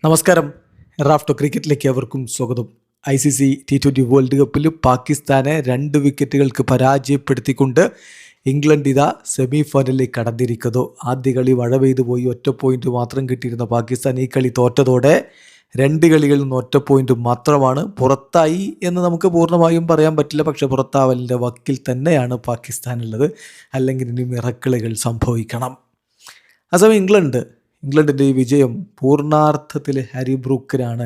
നമസ്കാരം. റാഫ്റ്റോ ക്രിക്കറ്റിലേക്ക് അവർക്കും സ്വാഗതം. ICC T20 വേൾഡ് കപ്പിൽ പാകിസ്ഥാനെ 2 വിക്കറ്റുകൾക്ക് പരാജയപ്പെടുത്തിക്കൊണ്ട് ഇംഗ്ലണ്ട് ഇതാ സെമി ഫൈനലിലേക്ക് കടന്നിരിക്കുന്നു. ആദ്യ കളി മഴ പെയ്തു പോയി, ഒറ്റ പോയിന്റ് മാത്രം കിട്ടിയിരുന്ന പാകിസ്ഥാൻ ഈ കളി തോറ്റതോടെ 2 കളികളിൽ നിന്ന് ഒറ്റ പോയിന്റ് മാത്രമാണ്. പുറത്തായി എന്ന് നമുക്ക് പൂർണ്ണമായും പറയാൻ പറ്റില്ല, പക്ഷേ പുറത്താവലിൻ്റെ വക്കിൽ തന്നെയാണ് പാകിസ്ഥാനുള്ളത്. അല്ലെങ്കിൽ ഇനി മിറക്കിളുകൾ സംഭവിക്കണം. അതേസമയം ഇംഗ്ലണ്ടിൻ്റെ ഈ വിജയം പൂർണ്ണാർത്ഥത്തിൽ ഹാരി ബ്രൂക്കിനാണ്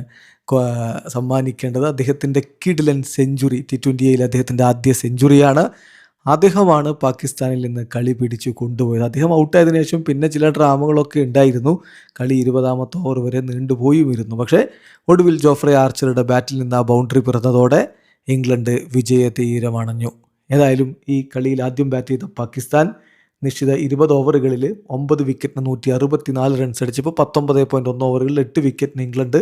സമ്മാനിക്കേണ്ടത്. അദ്ദേഹത്തിൻ്റെ കിഡിലൻ സെഞ്ചുറി, T20യിൽ അദ്ദേഹത്തിൻ്റെ ആദ്യ സെഞ്ചുറിയാണ്. അദ്ദേഹമാണ് പാകിസ്ഥാനിൽ നിന്ന് കളി പിടിച്ചു കൊണ്ടുപോയത്. അദ്ദേഹം ഔട്ടായതിനു ശേഷം പിന്നെ ചില ഡ്രാമകളൊക്കെ ഉണ്ടായിരുന്നു. കളി 20ാമത്തെ ഓവർ വരെ നീണ്ടുപോയുമിരുന്നു. പക്ഷേ ഒടുവിൽ ജോഫ്രെ ആർച്ചറുടെ ബാറ്റിൽ നിന്ന് ആ ബൗണ്ടറി പിറന്നതോടെ ഇംഗ്ലണ്ട് വിജയതീരമണഞ്ഞു. ഏതായാലും ഈ കളിയിൽ ആദ്യം ബാറ്റ് ചെയ്ത പാകിസ്ഥാൻ നിശ്ചിത 20 ഓവറുകളിൽ 9 വിക്കറ്റിന് 164 റൺസ് അടിച്ചപ്പോൾ 19.1 ഓവറുകളിൽ 8 വിക്കറ്റിന് ഇംഗ്ലണ്ട്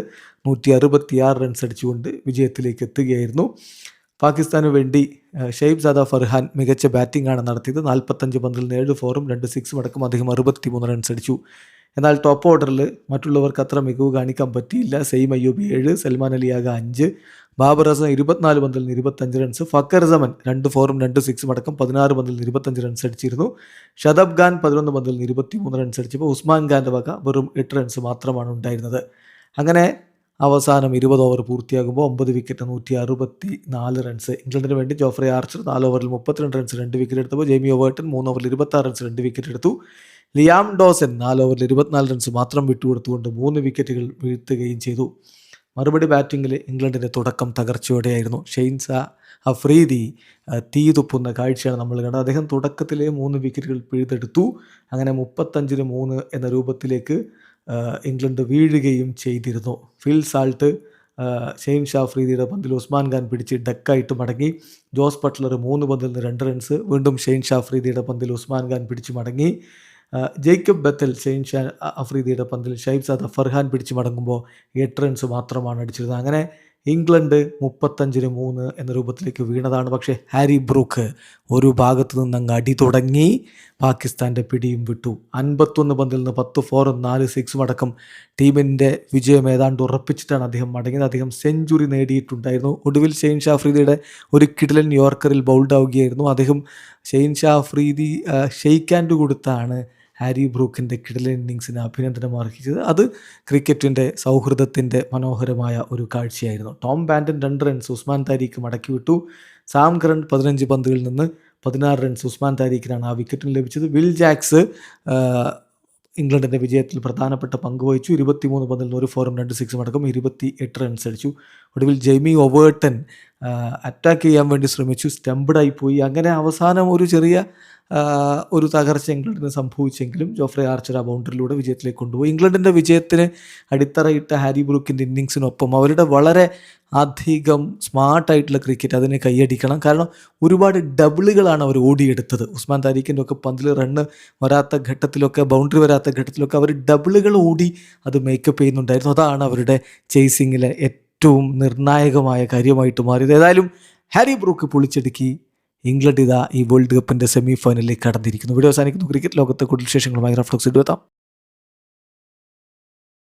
166 റൺസ് അടിച്ചുകൊണ്ട് വിജയത്തിലേക്ക് എത്തുകയായിരുന്നു. പാകിസ്ഥാന് വേണ്ടി ഷെയ്ഖ് ഫർഹാൻ മികച്ച ബാറ്റിംഗാണ് നടത്തിയത്. 45 പന്തിൽ 7 4ഉം 2 6ഉം അടക്കം അദ്ദേഹം 63 റൺസ് അടിച്ചു. എന്നാൽ ടോപ്പ് ഓർഡറിൽ മറ്റുള്ളവർക്ക് അത്ര മികവ് കാണിക്കാൻ പറ്റിയില്ല. സെയിം അയ്യൂബി 7, സൽമാൻ അലി ആഗ 5, ബാബർ അസം 24 പന്തിൽ 25 റൺസ്, ഫക്കർ സമൻ 2 4ഉം 2 6ഉം അടക്കം 16 പന്തിൽ 25 റൺസ് അടിച്ചിരുന്നു. ഷദബ് ഖാൻ 11 പന്തിൽ 23 റൺസ് അടിച്ചപ്പോൾ ഉസ്മാൻ ഖാൻ്റെ വക വെറും 8 റൺസ് മാത്രമാണ് ഉണ്ടായിരുന്നത്. അങ്ങനെ അവസാനം 20 ഓവർ പൂർത്തിയാകുമ്പോൾ 9 വിക്കറ്റ് 164 റൺസ്. ഇംഗ്ലണ്ടിന് വേണ്ടി ജോഫ്രെ ആർച്ചർ 4 ഓവറിൽ 32 റൺസ് 2 വിക്കറ്റ് എടുത്തപ്പോൾ ജെയ്മി ഓവേർട്ടൺ 3 ഓവറിൽ 26 റൺസ് 2 വിക്കറ്റ് എടുത്തു. ലിയാം ഡോസൻ 4 ഓവറിൽ 24 റൺസ് മാത്രം വിട്ടുകൊടുത്തുകൊണ്ട് 3 വിക്കറ്റുകൾ വീഴ്ത്തുകയും ചെയ്തു. മറുപടി ബാറ്റിങ്ങിൽ ഇംഗ്ലണ്ടിൻ്റെ തുടക്കം തകർച്ചയോടെയായിരുന്നു. ഷെയ്ൻ ഷാ അഫ്രീദി തീ തുപ്പുന്ന കാഴ്ചയാണ് നമ്മൾ കണ്ടത്. അദ്ദേഹം തുടക്കത്തിലെ 3 വിക്കറ്റുകൾ പിഴുതെടുത്തു. അങ്ങനെ 35-3 എന്ന രൂപത്തിലേക്ക് ഇംഗ്ലണ്ട് വീഴുകയും ചെയ്തിരുന്നു. ഫിൽ സാൾട്ട് ഷെയ്ൻ ഷാ അഫ്രീദിയുടെ പന്തിൽ ഉസ്മാൻ ഖാൻ പിടിച്ച് ഡക്കായിട്ട് മടങ്ങി. ജോസ് ബട്ട്ലർ 3 പന്തിൽ നിന്ന് 2 റൺസ്. വീണ്ടും ഷെയ്ൻ ഷാ അഫ്രീദിയുടെ പന്തിൽ ഉസ്മാൻ ഖാൻ പിടിച്ച് മടങ്ങി. ജേക്കബ് ബത്തൽ ഷെയ്ൻ ഷാ അഫ്രീദിയുടെ പന്തിൽ ഷെയ്ഖ് ഫർഹാൻ പിടിച്ച് മടങ്ങുമ്പോൾ 8 റൺസ് മാത്രമാണ് അടിച്ചിരുന്നത്. അങ്ങനെ ഇംഗ്ലണ്ട് 35-3 എന്ന രൂപത്തിലേക്ക് വീണതാണ്. പക്ഷേ ഹാരി ബ്രൂക്ക് ഒരു ഭാഗത്ത് നിന്ന് അങ്ങ് അടി തുടങ്ങി പാകിസ്ഥാൻ്റെ പിടിയും വിട്ടു. 51 പന്തിൽ നിന്ന് 10 4ഉം 4 6ഉം അടക്കം ടീമിൻ്റെ വിജയം ഏതാണ്ട് ഉറപ്പിച്ചിട്ടാണ് അദ്ദേഹം മടങ്ങിയത്. അദ്ദേഹം സെഞ്ചുറി നേടിയിട്ടുണ്ടായിരുന്നു. ഒടുവിൽ ഷെയ്ൻ ഷാ അഫ്രീദിയുടെ ഒരു കിഡിലൻ യോർക്കറിൽ ബൗൾഡ് ആവുകയായിരുന്നു. അദ്ദേഹം ഷെയ്ൻ ഷാ അഫ്രീദി ഷെയ്ക്ക് ഹാൻഡ് കൊടുത്താണ് ഹാരി ബ്രൂക്കിൻ്റെ കിഡിലൻ ഇന്നിങ്സിന് അഭിനന്ദനം അർഹിച്ചത്. അത് ക്രിക്കറ്റിൻ്റെ സൗഹൃദത്തിൻ്റെ മനോഹരമായ ഒരു കാഴ്ചയായിരുന്നു. Tom Banton 2 runs Usman Tariq മടക്കി വിട്ടു. സാം കറൻ 15 പന്തുകളിൽ നിന്ന് 16 റൺസ് ഉസ്മാൻ താരിഖിനാണ് ആ വിക്കറ്റിന് ലഭിച്ചത്. വിൽ ജാക്സ് ഇംഗ്ലണ്ടിൻ്റെ വിജയത്തിൽ പ്രധാനപ്പെട്ട പങ്ക് വഹിച്ചു. 23 പന്തിൽ 1 4ഉം 2 6ഉം അടക്കം 28 റൺസ് അടിച്ചു. ഒടുവിൽ ജെയ്മി ഓവേർട്ടൺ അറ്റാക്ക് ചെയ്യാൻ വേണ്ടി ശ്രമിച്ചു, സ്റ്റംപ്ഡായിപ്പോയി. അങ്ങനെ അവസാനം ഒരു ചെറിയ ഒരു തകർച്ച ഇംഗ്ലണ്ടിന് സംഭവിച്ചെങ്കിലും ജോഫ്രെ ആർച്ചർ ആ ബൗണ്ടറിയിലൂടെ വിജയത്തിലേക്ക് കൊണ്ടുപോയി. ഇംഗ്ലണ്ടിൻ്റെ വിജയത്തിന് അടിത്തറയിട്ട ഹാരി ബ്രൂക്കിൻ്റെ ഇന്നിങ്സിനൊപ്പം അവരുടെ വളരെ അധികം സ്മാർട്ടായിട്ടുള്ള ക്രിക്കറ്റ് അതിനെ കൈയടിക്കണം. കാരണം ഒരുപാട് ഡബിളുകളാണ് അവർ ഓടിയെടുത്തത്. ഉസ്മാൻ താരിഖിൻ്റെ ഒക്കെ പന്തിൽ റണ്ണ് വരാത്ത ഘട്ടത്തിലൊക്കെ, ബൗണ്ടറി വരാത്ത ഘട്ടത്തിലൊക്കെ അവർ ഡബിളുകൾ ഓടി അത് മേക്കപ്പ് ചെയ്യുന്നുണ്ടായിരുന്നു. അതാണ് അവരുടെ ചേസിങ്ങിലെ ഏറ്റവും നിർണായകമായ കാര്യമായിട്ട് മാറിയത്. ഏതായാലും ഹാരി ബ്രൂക്ക് പൊളിച്ചടുക്കി ഇംഗ്ലണ്ട് ഇതാ ഈ വേൾഡ് കപ്പിൻ്റെ സെമി ഫൈനലിലേക്ക് കടന്നിരിക്കുന്നു. വീഡിയോ അവസാനിക്കുന്നു. ക്രിക്കറ്റ് ലോകത്തെ കൂടുതൽ വിശേഷങ്ങളുമായി റഫ്ലക്സ് എത്താം.